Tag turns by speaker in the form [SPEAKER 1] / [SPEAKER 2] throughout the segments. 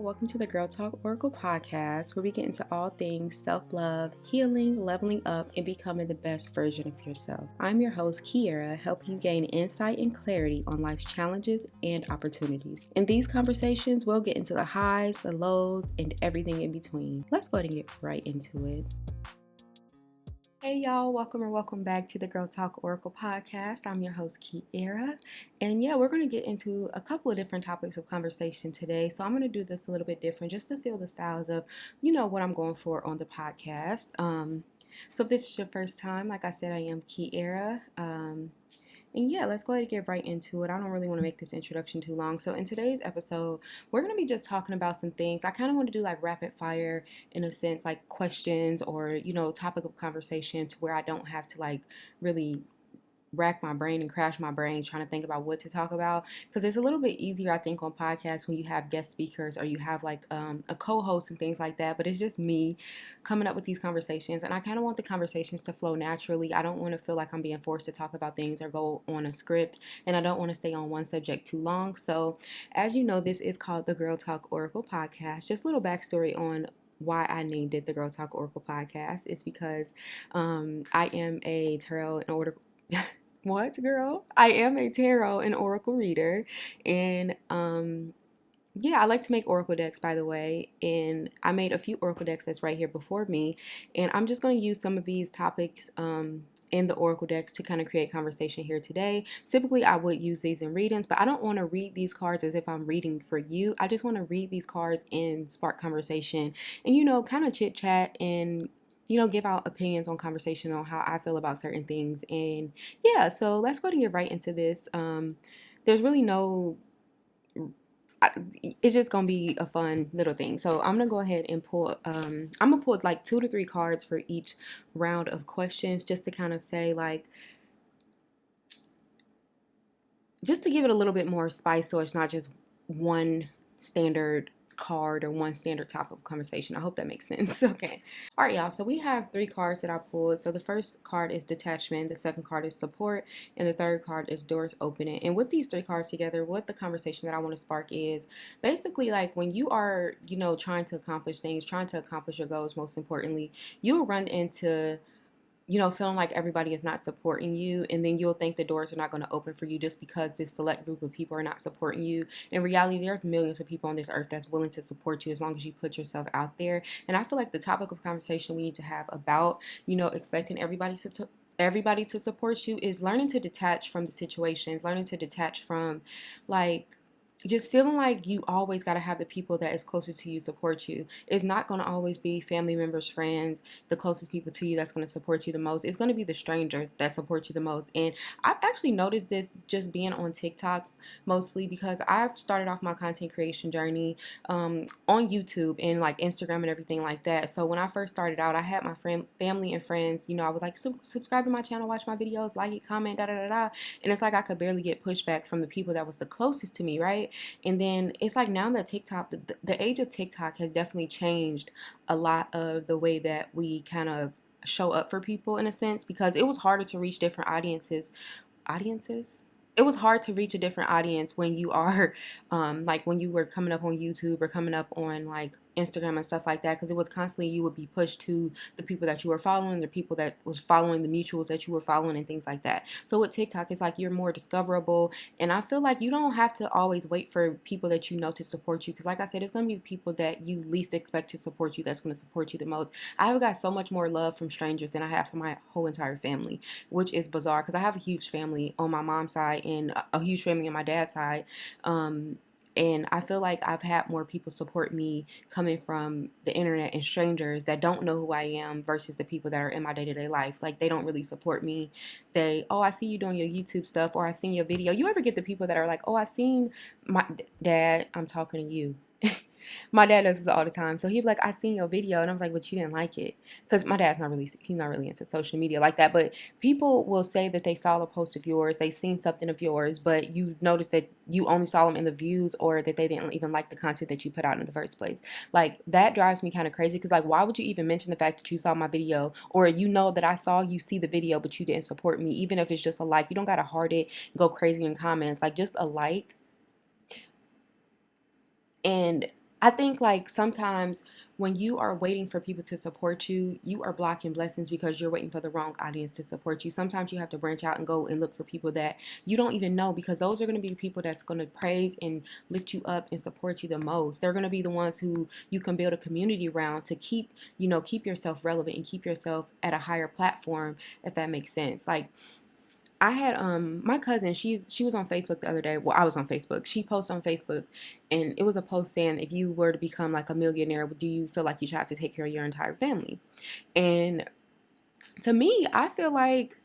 [SPEAKER 1] welcome to the Girl Talk Oracle podcast, where we get into all things self-love, healing, leveling up, and becoming the best version of yourself. I'm your host, Kiera, helping you gain insight and clarity on life's challenges and opportunities. In these conversations, we'll get into the highs, the lows, and everything in between. Let's go ahead and get right into it. Hey y'all, welcome back to the Girl Talk Oracle podcast. I'm your host, Kiera, and we're going to get into a couple of different topics of conversation today. So I'm going to do this a little bit different just to feel the styles of, what I'm going for on the podcast. So if this is your first time, like I said, I am Kiera. Let's go ahead and get right into it. I don't really want to make this introduction too long. So in today's episode, we're going to be just talking about some things. I kind of want to do like rapid fire in a sense, like questions or, topic of conversation to where I don't have to like really rack my brain and crash my brain trying to think about what to talk about, because it's a little bit easier, I think, on podcasts when you have guest speakers or you have like a co-host and things like that. But it's just me coming up with these conversations, and I kind of want the conversations to flow naturally. I don't want to feel like I'm being forced to talk about things or go on a script, and I don't want to stay on one subject too long. So as you know, this is called the Girl Talk Oracle podcast. Just a little backstory on why I named it the Girl Talk Oracle podcast is because I am a tarot and oracle What, girl? I am a tarot and oracle reader, and I like to make oracle decks, by the way, and I made a few oracle decks that's right here before me, and I'm just going to use some of these topics in the oracle decks to kind of create conversation here today. Typically, I would use these in readings, but I don't want to read these cards as if I'm reading for you. I just want to read these cards and spark conversation and, kind of chit chat and give out opinions on conversation on how I feel about certain things. And so let's go ahead and get right into this. There's really it's just gonna be a fun little thing. So I'm gonna go ahead and pull. I'm gonna pull like 2 to 3 cards for each round of questions, just to kind of say like, just to give it a little bit more spice, so it's not just one standard card or one standard topic of conversation. I hope that makes sense. Okay. All right, y'all. So we have 3 cards that I pulled. So the first card is detachment, the second card is support, and the third card is doors opening. And with these 3 cards together, what the conversation that I want to spark is basically like when you are, trying to accomplish things, trying to accomplish your goals, most importantly, you'll run into feeling like everybody is not supporting you, and then you'll think the doors are not going to open for you just because this select group of people are not supporting you. In reality, there's millions of people on this earth that's willing to support you as long as you put yourself out there. And I feel like the topic of conversation we need to have about, expecting everybody to support you is learning to detach from the situations, learning to detach from like just feeling like you always got to have the people that is closest to you support you. It's not going to always be family members, friends, the closest people to you that's going to support you the most. It's going to be the strangers that support you the most. And I've actually noticed this just being on TikTok mostly, because I've started off my content creation journey on YouTube and like Instagram and everything like that. So when I first started out, I had my family and friends, I would like subscribe to my channel, watch my videos, like it, comment, da da da da. And it's like I could barely get pushback from the people that was the closest to me, right? And then it's like now that TikTok, the age of TikTok has definitely changed a lot of the way that we kind of show up for people in a sense, because it was harder to reach different audiences. It was hard to reach a different audience when you are like when you were coming up on YouTube or coming up on like Instagram and stuff like that, because it was constantly, you would be pushed to the people that you were following, the people that was following the mutuals that you were following and things like that. So with TikTok, it's like you're more discoverable, and I feel like you don't have to always wait for people that you know to support you, because like I said, it's going to be the people that you least expect to support you that's going to support you the most. I have got so much more love from strangers than I have from my whole entire family, which is bizarre because I have a huge family on my mom's side and a huge family on my dad's side. And I feel like I've had more people support me coming from the internet and strangers that don't know who I am versus the people that are in my day-to-day life. Like, they don't really support me. I see you doing your YouTube stuff, or I seen your video. You ever get the people that are like, I seen my dad, I'm talking to you. My dad does this all the time. So he'd be like, I seen your video. And I was like, but you didn't like it. Because my dad's he's not really into social media like that. But people will say that they saw a post of yours, they seen something of yours, but you noticed that you only saw them in the views, or that they didn't even like the content that you put out in the first place. Like, that drives me kind of crazy, because like, why would you even mention the fact that you saw my video, or that I saw you see the video, but you didn't support me, even if it's just a like. You don't got to heart it, go crazy in comments. Like, just a like. And I think like sometimes when you are waiting for people to support you, you are blocking blessings because you're waiting for the wrong audience to support you. Sometimes you have to branch out and go and look for people that you don't even know, because those are going to be the people that's going to praise and lift you up and support you the most. They're going to be the ones who you can build a community around to keep, keep yourself relevant and keep yourself at a higher platform, if that makes sense. Like, I had my cousin, she was on Facebook the other day. Well, I was on Facebook. She posted on Facebook, and it was a post saying, if you were to become like a millionaire, do you feel like you should have to take care of your entire family? And to me, I feel like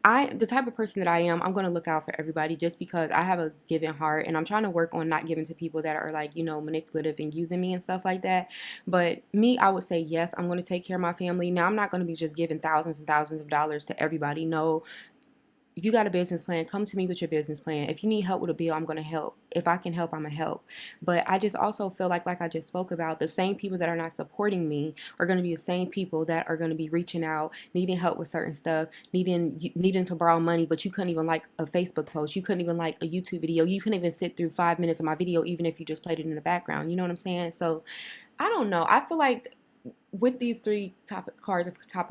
[SPEAKER 1] the type of person that I am, I'm going to look out for everybody, just because I have a giving heart, and I'm trying to work on not giving to people that are like, manipulative and using me and stuff like that. But me, I would say, yes, I'm going to take care of my family. Now, I'm not going to be just giving thousands and thousands of dollars to everybody. No, if you got a business plan, come to me with your business plan. If you need help with a bill, I'm going to help. If I can help, I'm going to help. But I just also feel like I just spoke about, the same people that are not supporting me are going to be the same people that are going to be reaching out, needing help with certain stuff, needing to borrow money, but you couldn't even like a Facebook post. You couldn't even like a YouTube video. You couldn't even sit through 5 minutes of my video, even if you just played it in the background. You know what I'm saying? So I don't know. I feel like with these three topic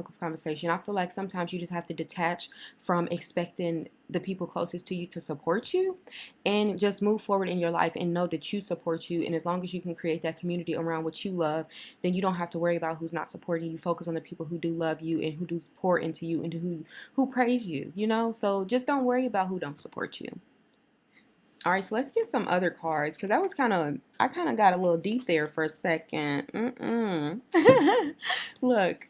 [SPEAKER 1] of conversation, I feel like sometimes you just have to detach from expecting the people closest to you to support you, and just move forward in your life and know that you support you. And as long as you can create that community around what you love, then you don't have to worry about who's not supporting you. Focus on the people who do love you and who do pour into you and who praise you, So just don't worry about who don't support you. All right, so let's get some other cards, because that was I kind of got a little deep there for a second. Look.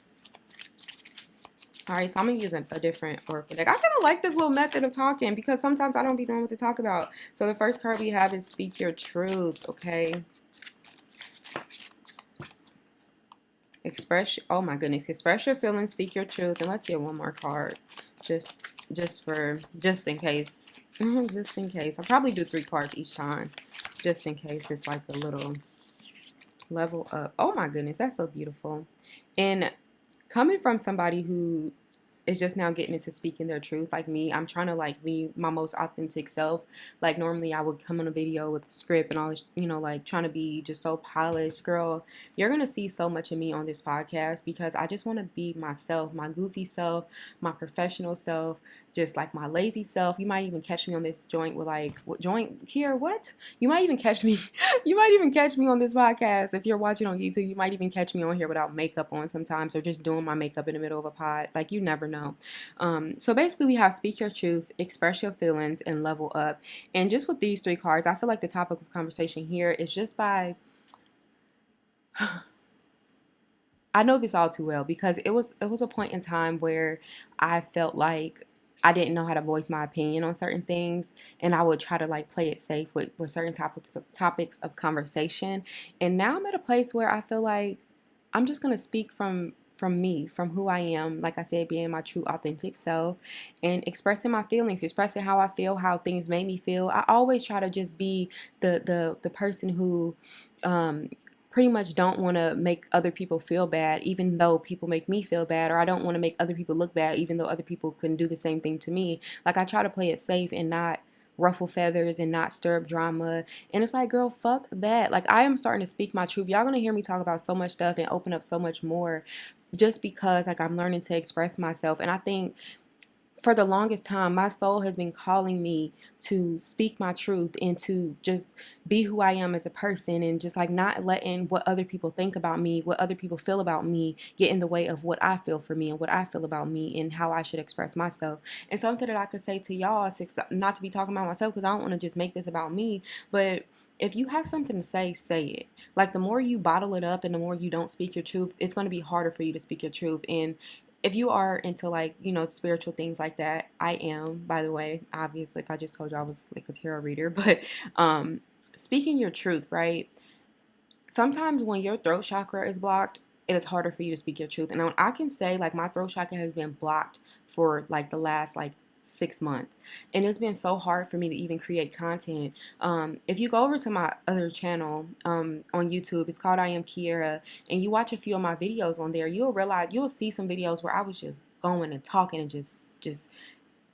[SPEAKER 1] All right, so I'm going to use a different oracle deck. I kind of like this little method of talking, because sometimes I don't be knowing what to talk about. So the first card we have is Speak Your Truth, okay? Oh my goodness, express your feelings, speak your truth. And let's get one more card, just in case. Just in case. I'll probably do 3 cards each time, just in case it's like a little level up. Oh my goodness, that's so beautiful. And coming from somebody who is just now getting into speaking their truth, like me, I'm trying to like be my most authentic self. Like normally I would come on a video with a script and all this, like trying to be just so polished. Girl, you're gonna see so much of me on this podcast, because I just want to be myself, my goofy self, my professional self, just like my lazy self. You might even catch me on this joint with like, what joint here? What? You might even catch me. You might even catch me on this podcast. If you're watching on YouTube, you might even catch me on here without makeup on sometimes, or just doing my makeup in the middle of a pod. Like, you never know. So basically we have Speak Your Truth, Express Your Feelings, and Level Up. And just with these 3 cards, I feel like the topic of conversation here is just by I know this all too well, because it was a point in time where I felt like I didn't know how to voice my opinion on certain things, and I would try to like play it safe with certain topics of conversation. And now I'm at a place where I feel like I'm just gonna speak from me, from who I am, like I said, being my true authentic self, and expressing my feelings, expressing how I feel, how things made me feel. I always try to just be the person who pretty much don't want to make other people feel bad, even though people make me feel bad, or I don't want to make other people look bad, even though other people can do the same thing to me. Like, I try to play it safe and not ruffle feathers and not stir up drama. And it's like, girl, fuck that. Like, I am starting to speak my truth. Y'all gonna hear me talk about so much stuff and open up so much more, just because like I'm learning to express myself. And I think for the longest time, my soul has been calling me to speak my truth and to just be who I am as a person, and just like not letting what other people think about me, what other people feel about me, get in the way of what I feel for me and what I feel about me and how I should express myself. And something that I could say to y'all, not to be talking about myself, because I don't want to just make this about me, but if you have something to say, say it. Like, the more you bottle it up and the more you don't speak your truth, it's going to be harder for you to speak your truth. And if you are into like, spiritual things like that, I am, by the way, obviously, if I just told you I was like a tarot reader, but speaking your truth, right? Sometimes when your throat chakra is blocked, it is harder for you to speak your truth. And I can say like my throat chakra has been blocked for like the last like 6 months, and it's been so hard for me to even create content. If you go over to my other channel on YouTube, it's called I Am Kiera, and you watch a few of my videos on there, you'll see some videos where I was just going and talking and just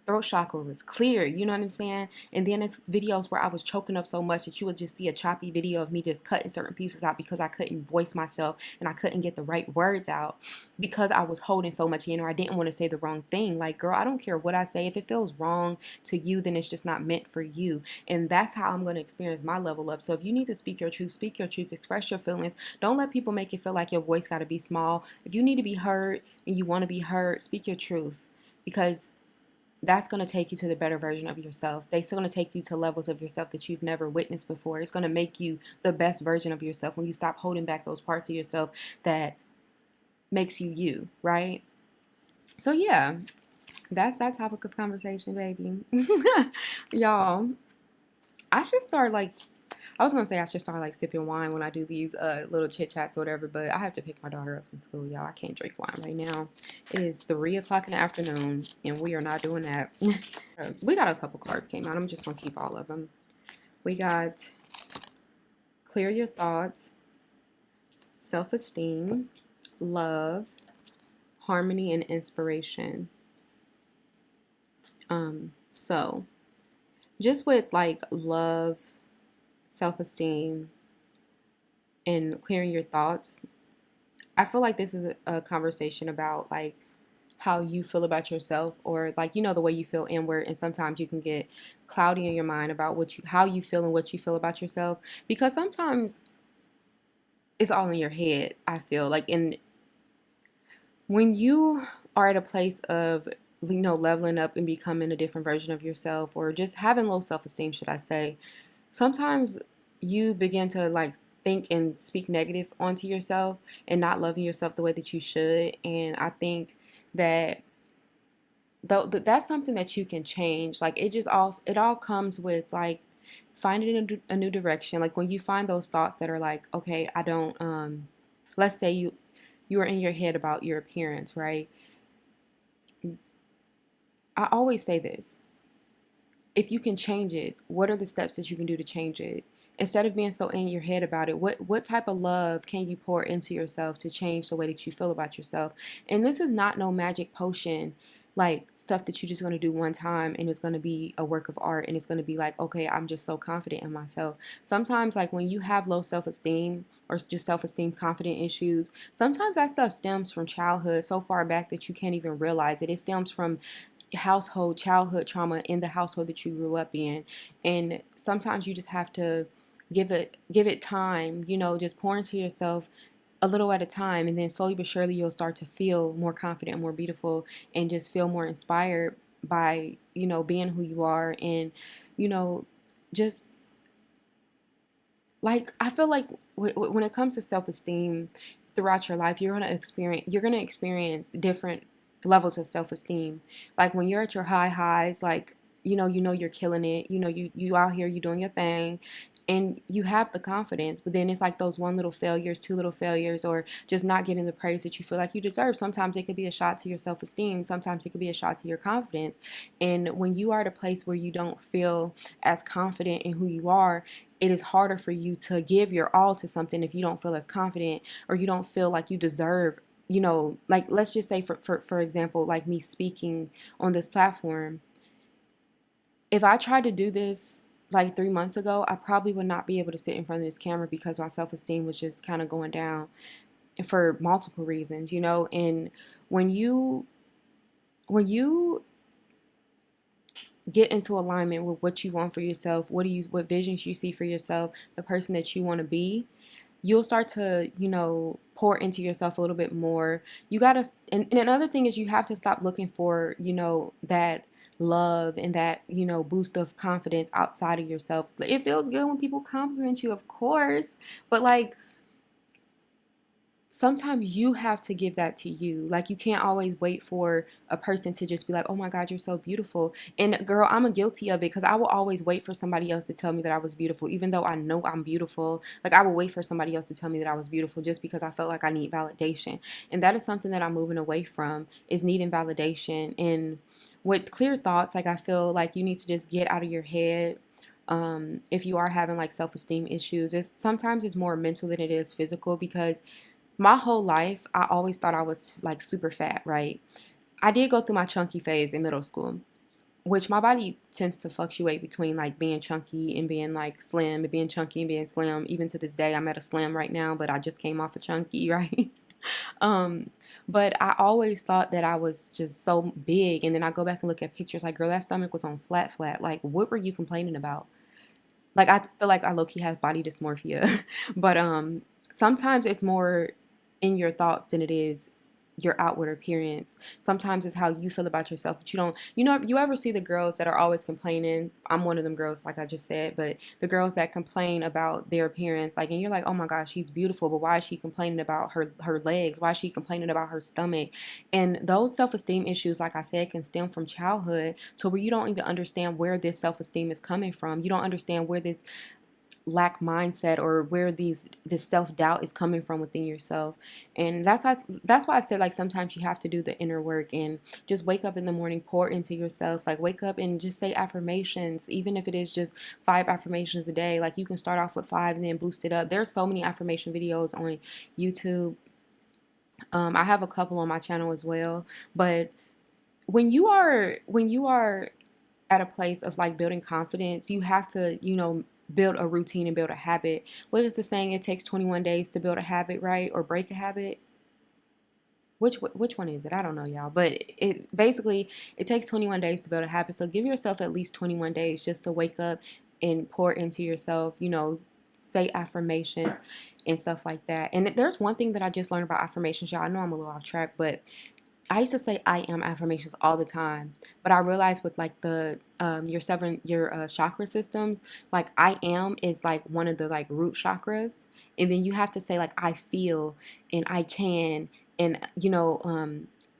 [SPEAKER 1] throat chakra was clear, you know what I'm saying? And then it's videos where I was choking up so much that you would just see a choppy video of me just cutting certain pieces out because I couldn't voice myself and I couldn't get the right words out because I was holding so much in, or I didn't want to say the wrong thing. Like, girl, I don't care what I say. If it feels wrong to you, then it's just not meant for you. And that's how I'm going to experience my level up. So if you need to speak your truth, express your feelings. Don't let people make you feel like your voice got to be small. If you need to be heard and you want to be heard, speak your truth, because that's going to take you to the better version of yourself. It's going to take you to levels of yourself that you've never witnessed before. It's going to make you the best version of yourself when you stop holding back those parts of yourself that makes you you, right? So yeah, that's that topic of conversation, baby. Y'all, I should start like, I was gonna say I should start like sipping wine when I do these little chit chats or whatever, but I have to pick my daughter up from school, y'all. I can't drink wine right now. It is 3 o'clock in the afternoon, and we are not doing that. We got a couple cards came out. I'm just gonna keep all of them. We got clear your thoughts, self-esteem, love, harmony, and inspiration. So just with like love, self-esteem, and clearing your thoughts, I feel like this is a conversation about like how you feel about yourself, or like, you know, the way you feel inward, and sometimes you can get cloudy in your mind about how you feel and what you feel about yourself, because sometimes it's all in your head. I feel like, in when you are at a place of, you know, leveling up and becoming a different version of yourself, or just having low self-esteem, should I say, sometimes you begin to like think and speak negative onto yourself and not loving yourself the way that you should. And I think that though that's something that you can change. Like, it all comes with like finding a new direction. Like when you find those thoughts that are like, okay, I don't let's say you are in your head about your appearance, right? I always say this: if you can change it, what are the steps that you can do to change it? Instead of being so in your head about it, what type of love can you pour into yourself to change the way that you feel about yourself? And this is not no magic potion, like stuff that you're just going to do one time and it's going to be a work of art and it's going to be like, okay, I'm just so confident in myself. Sometimes, like when you have low self-esteem or just self-esteem confident issues, sometimes that stuff stems from childhood so far back that you can't even realize it. It stems from childhood trauma in the household that you grew up in. And sometimes you just have to give it time, you know, just pour into yourself a little at a time, and then slowly but surely you'll start to feel more confident, more beautiful, and just feel more inspired by, you know, being who you are. And, you know, just like, I feel like when it comes to self-esteem throughout your life, you're going to experience different levels of self-esteem. Like when you're at your highs, like, you know you're killing it, you know, you out here, you doing your thing, and you have the confidence. But then it's like those one little failures, two little failures, or just not getting the praise that you feel like you deserve. Sometimes it could be a shot to your self-esteem, sometimes it could be a shot to your confidence. And when you are at a place where you don't feel as confident in who you are, it is harder for you to give your all to something if you don't feel as confident, or you don't feel like you deserve, you know, like let's just say for example, like me speaking on this platform. If I tried to do this like 3 months ago, I probably would not be able to sit in front of this camera because my self-esteem was just kind of going down for multiple reasons, you know. And when you get into alignment with what you want for yourself, what visions you see for yourself, the person that you want to be, you'll start to, you know, pour into yourself a little bit more. You gotta, and another thing is you have to stop looking for, you know, that love and that, you know, boost of confidence outside of yourself. It feels good when people compliment you, of course, but like sometimes you have to give that to you. Like you can't always wait for a person to just be like, oh my God, you're so beautiful. And girl, I'm guilty of it, because I will always wait for somebody else to tell me that I was beautiful, even though I know I'm beautiful. Like I will wait for somebody else to tell me that I was beautiful just because I felt like I need validation. And that is something that I'm moving away from, is needing validation. And with clear thoughts, like I feel like you need to just get out of your head. If you are having like self-esteem issues, sometimes it's more mental than it is physical, because my whole life, I always thought I was like super fat, right? I did go through my chunky phase in middle school. which my body tends to fluctuate between like being chunky and being like slim, and being chunky and being slim. Even to this day, I'm at a slim right now, but I just came off a chunky, right? um, but I always thought that I was just so big, and then I go back and look at pictures like, girl, that stomach was on flat, flat. Like, what were you complaining about? Like, I feel like I low-key have body dysmorphia. But sometimes it's more in your thoughts than it is your outward appearance. Sometimes it's how you feel about yourself, but you don't, you ever see the girls that are always complaining? I'm one of them girls, like I just said, but the girls that complain about their appearance, like, and you're like, oh my gosh, she's beautiful, but why is she complaining about her legs? Why is she complaining about her stomach? And those self-esteem issues, like I said, can stem from childhood, to where you don't even understand where this self-esteem is coming from. You don't understand where this lack mindset, or where this self-doubt is coming from within yourself. And that's why I said, like, sometimes you have to do the inner work and just wake up in the morning, pour into yourself. Like, wake up and just say affirmations, even if it is just 5 affirmations a day. Like, you can start off with 5 and then boost it up. There's so many affirmation videos on YouTube. I have a couple on my channel as well. But when you are at a place of like building confidence, you have to, build a routine and build a habit. What is the saying? It takes 21 days to build a habit, right? Or break a habit. Which one is it? I don't know, y'all. But it basically, it takes 21 days to build a habit. So give yourself at least 21 days just to wake up and pour into yourself, say affirmations and stuff like that. And there's one thing that I just learned about affirmations, y'all. I know I'm a little off track, but I used to say I am affirmations all the time, but I realized with like the your chakra systems, like I am is like one of the like root chakras, and then you have to say like I feel and I can, and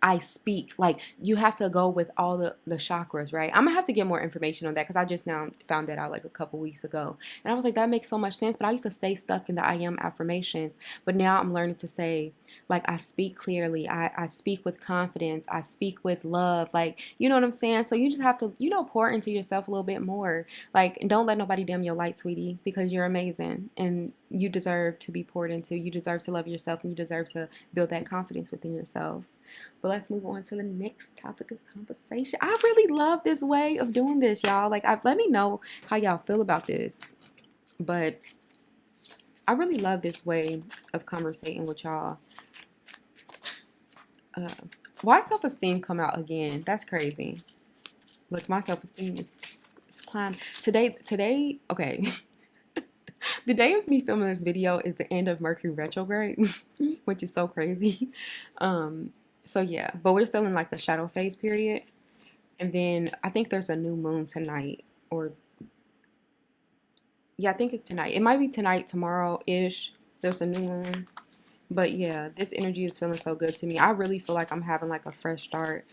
[SPEAKER 1] I speak. Like, you have to go with all the chakras, right? I'm gonna have to get more information on that, because I just now found that out like a couple weeks ago, and I was like, that makes so much sense. But I used to stay stuck in the I am affirmations, but now I'm learning to say, like, I speak clearly, I speak with confidence, I speak with love, like, you know what I'm saying? So you just have to, pour into yourself a little bit more. Like, don't let nobody dim your light, sweetie, because you're amazing and you deserve to be poured into. You deserve to love yourself, and you deserve to build that confidence within yourself. But let's move on to the next topic of conversation. I really love this way of doing this, y'all. Like, let me know how y'all feel about this. But I really love this way of conversating with y'all. Why self-esteem come out again? That's crazy. Look, my self-esteem is climbing. Today, okay. The day of me filming this video is the end of Mercury retrograde, which is so crazy. So yeah, but we're still in like the shadow phase period. And then I think there's a new moon tonight, or yeah, I think it's tonight. It might be tonight, tomorrow-ish. There's a new moon. But yeah, this energy is feeling so good to me. I really feel like I'm having like a fresh start.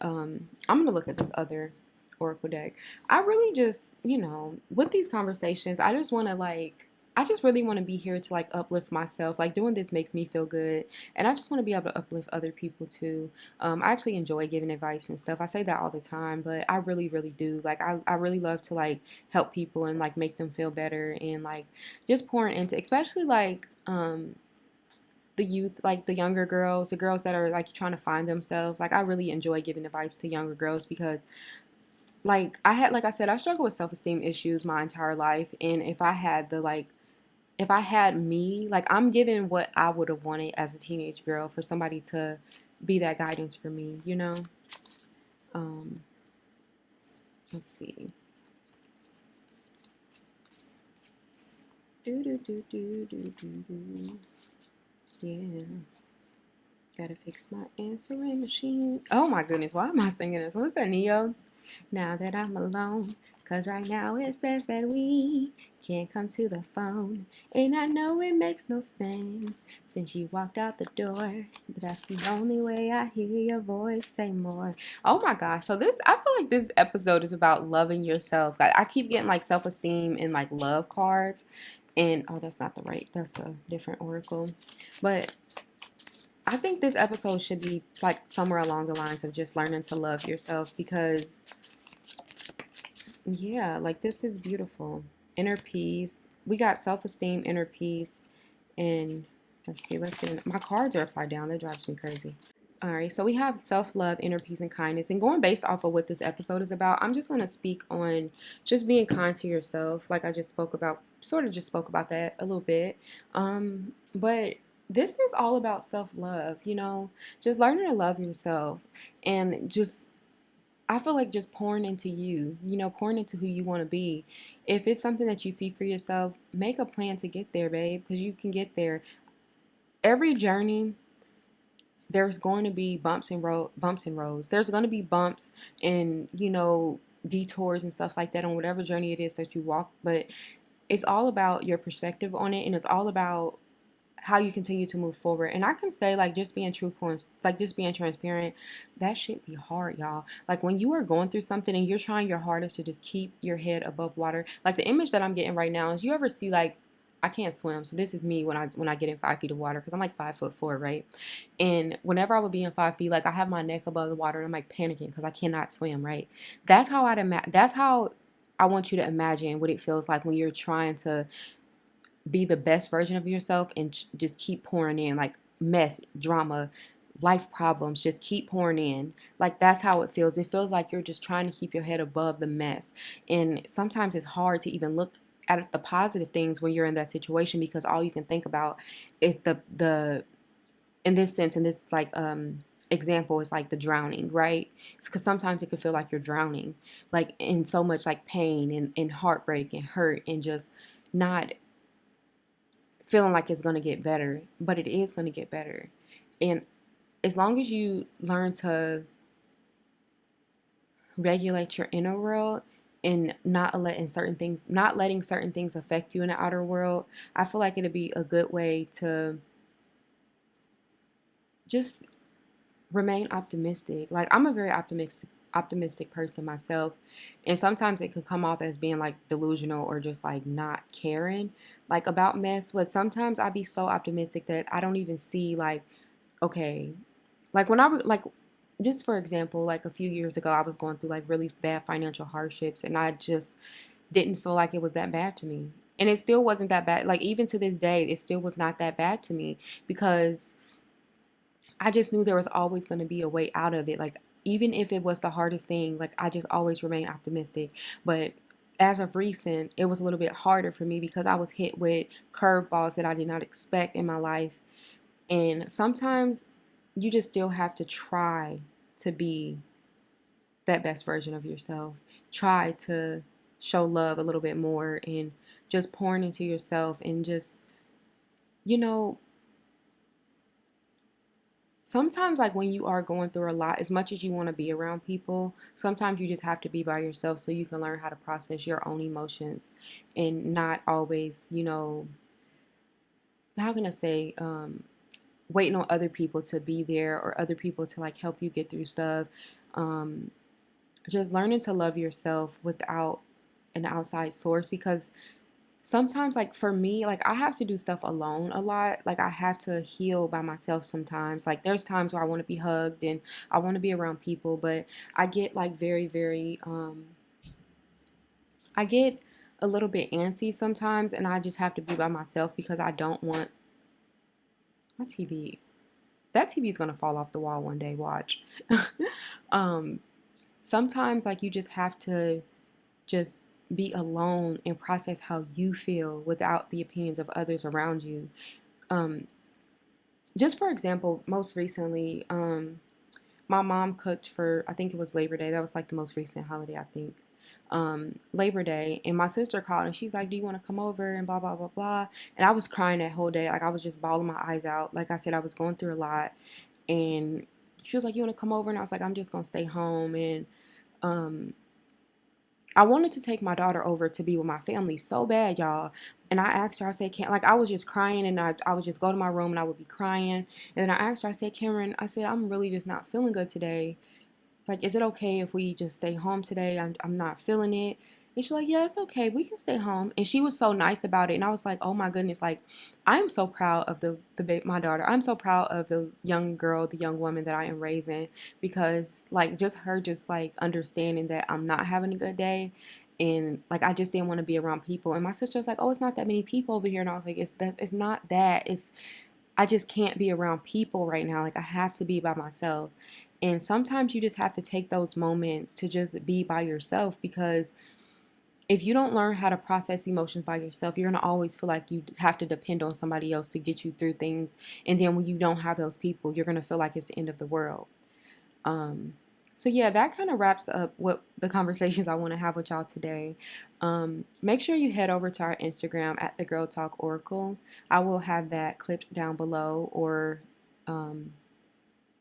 [SPEAKER 1] I'm going to look at this other oracle deck. I really just, with these conversations, I just want to I just really want to be here to like uplift myself. Like, doing this makes me feel good. And I just want to be able to uplift other people too. I actually enjoy giving advice and stuff. I say that all the time, but I really, really do. Like, I really love to like help people and like make them feel better, and like just pouring into, especially like, the youth, like the younger girls, the girls that are like trying to find themselves. Like, I really enjoy giving advice to younger girls, because like I said, I struggle with self-esteem issues my entire life. And if I had me, like, I'm giving what I would have wanted as a teenage girl, for somebody to be that guidance for me, let's see. Yeah. Gotta fix my answering machine. Oh my goodness, why am I singing this? What's that, Neo? Now that I'm alone, 'cause right now it says that we can't come to the phone. And I know it makes no sense since you walked out the door, but that's the only way I hear your voice say more. Oh my gosh, so I feel like this episode is about loving yourself. I keep getting like self-esteem and like love cards. And, oh, that's not the right, that's a different oracle. But I think this episode should be like somewhere along the lines of just learning to love yourself, because yeah, like, this is beautiful. Inner peace. We got self-esteem, inner peace, and let's see. My cards are upside down. That drives me crazy. All right, so we have self-love, inner peace, and kindness. And going based off of what this episode is about, I'm just going to speak on just being kind to yourself. Like I just spoke about, sort of just spoke about that a little bit. But this is all about self-love, just learning to love yourself and just, I feel like just pouring into you, pouring into who you want to be. If it's something that you see for yourself, make a plan to get there, babe, because you can get there. Every journey, there's going to be bumps and roads. There's going to be bumps and detours and stuff like that on whatever journey it is that you walk. But it's all about your perspective on it, and it's all about how you continue to move forward. And I can say, like, just being truthful and like just being transparent, that shit be hard, y'all. Like when you are going through something and you're trying your hardest to just keep your head above water. Like the image that I'm getting right now is, you ever see, like, I can't swim, so this is me when I get in 5 feet of water, because I'm like 5'4", right? And whenever I would be in 5 feet, like I have my neck above the water and I'm like panicking because I cannot swim, right? That's how I want you to imagine what it feels like when you're trying to be the best version of yourself and just keep pouring in, like mess, drama, life problems, just keep pouring in. Like that's how it feels. It feels like you're just trying to keep your head above the mess. And sometimes it's hard to even look at the positive things when you're in that situation, because all you can think about is the in this sense, in this like example, is like the drowning, right? Because sometimes it could feel like you're drowning, like in so much like pain and heartbreak and hurt and just not feeling like it's going to get better, but it is going to get better. And as long as you learn to regulate your inner world and not letting certain things affect you in the outer world, I feel like it'd be a good way to just remain optimistic. Like I'm a very optimistic person myself, and sometimes it can come off as being like delusional or just like not caring like about mess. But sometimes I be so optimistic that I don't even see, like, okay, like when I was like, just for example, like a few years ago I was going through like really bad financial hardships, and I just didn't feel like it was that bad to me. And it still wasn't that bad. Like even to this day, it still was not that bad to me, because I just knew there was always going to be a way out of it. Like, even if it was the hardest thing, like, I just always remained optimistic. But as of recent, it was a little bit harder for me because I was hit with curveballs that I did not expect in my life. And sometimes you just still have to try to be that best version of yourself. Try to show love a little bit more and just pouring into yourself and just, you know, sometimes like when you are going through a lot, as much as you want to be around people, sometimes you just have to be by yourself so you can learn how to process your own emotions and not always, how can I say, waiting on other people to be there or other people to like help you get through stuff. um, just learning to love yourself without an outside source, because sometimes, like for me, like I have to do stuff alone a lot. Like I have to heal by myself sometimes. Like there's times where I want to be hugged and I want to be around people, but I get like very, very I get a little bit antsy sometimes, and I just have to be by myself because I don't want my TV. That TV is going to fall off the wall one day, watch. um Sometimes like you just have to just be alone and process how you feel without the opinions of others around you. Um, just for example, most recently, my mom cooked for, I think it was Labor Day. That was like the most recent holiday, I think. Labor Day, and my sister called and she's like, "Do you want to come over?" and blah blah blah blah. And I was crying that whole day. Like I was just bawling my eyes out. Like I said, I was going through a lot, and she was like, "You want to come over?" And I was like, "I'm just gonna stay home." And um, I wanted to take my daughter over to be with my family so bad, y'all. And I asked her, I said, "Can't," like I was just crying, and I would just go to my room and I would be crying. And then I asked her, I said, "Cameron," I said, "I'm really just not feeling good today. Like, is it okay if we just stay home today? I'm not feeling it." And she's like, "Yeah, it's okay. We can stay home." And she was so nice about it. And I was like, oh my goodness, like I'm so proud of my daughter. I'm so proud of the young girl, the young woman that I am raising, because like just her just like understanding that I'm not having a good day. And like I just didn't want to be around people. And my sister was like, "Oh, it's not that many people over here." And I was like, it's not that. I just can't be around people right now. Like, I have to be by myself. And sometimes you just have to take those moments to just be by yourself, because if you don't learn how to process emotions by yourself, you're going to always feel like you have to depend on somebody else to get you through things. And then when you don't have those people, you're going to feel like it's the end of the world. So yeah, that kind of wraps up what the conversations I want to have with y'all today. Make sure you head over to our Instagram at thegirltalkoracle. I will have that clipped down below, or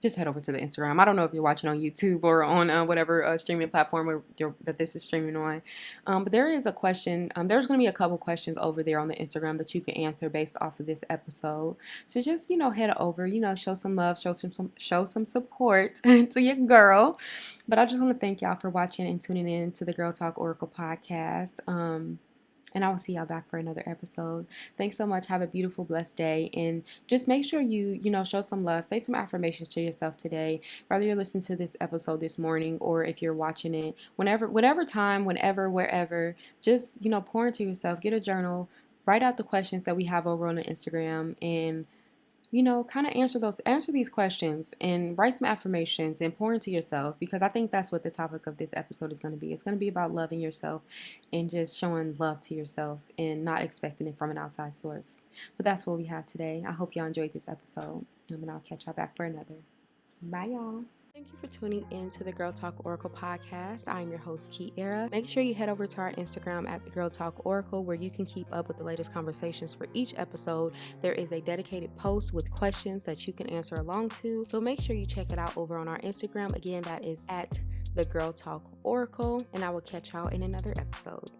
[SPEAKER 1] just head over to the Instagram. I don't know if you're watching on YouTube or on whatever streaming platform that this is streaming on. But there is a question. There's going to be a couple questions over there on the Instagram that you can answer based off of this episode. So just, head over, show some love, show some support to your girl. But I just want to thank y'all for watching and tuning in to the Girl Talk Oracle podcast. And I will see y'all back for another episode. Thanks so much. Have a beautiful, blessed day. And just make sure you show some love. Say some affirmations to yourself today. Whether you're listening to this episode this morning or if you're watching it, whatever time, whenever, wherever, just, pour into yourself. Get a journal. Write out the questions that we have over on the Instagram, and kind of answer these questions and write some affirmations and pour into yourself, because I think that's what the topic of this episode is going to be. It's going to be about loving yourself and just showing love to yourself and not expecting it from an outside source. But that's what we have today. I hope y'all enjoyed this episode, and I'll catch y'all back for another. Bye, y'all. Thank you for tuning in to the Girl Talk Oracle podcast. I am your host, Kiera. Make sure you head over to our Instagram at the Girl Talk Oracle, where you can keep up with the latest conversations for each episode. There is a dedicated post with questions that you can answer along to. So make sure you check it out over on our Instagram. Again, that is at the Girl Talk Oracle. And I will catch y'all in another episode.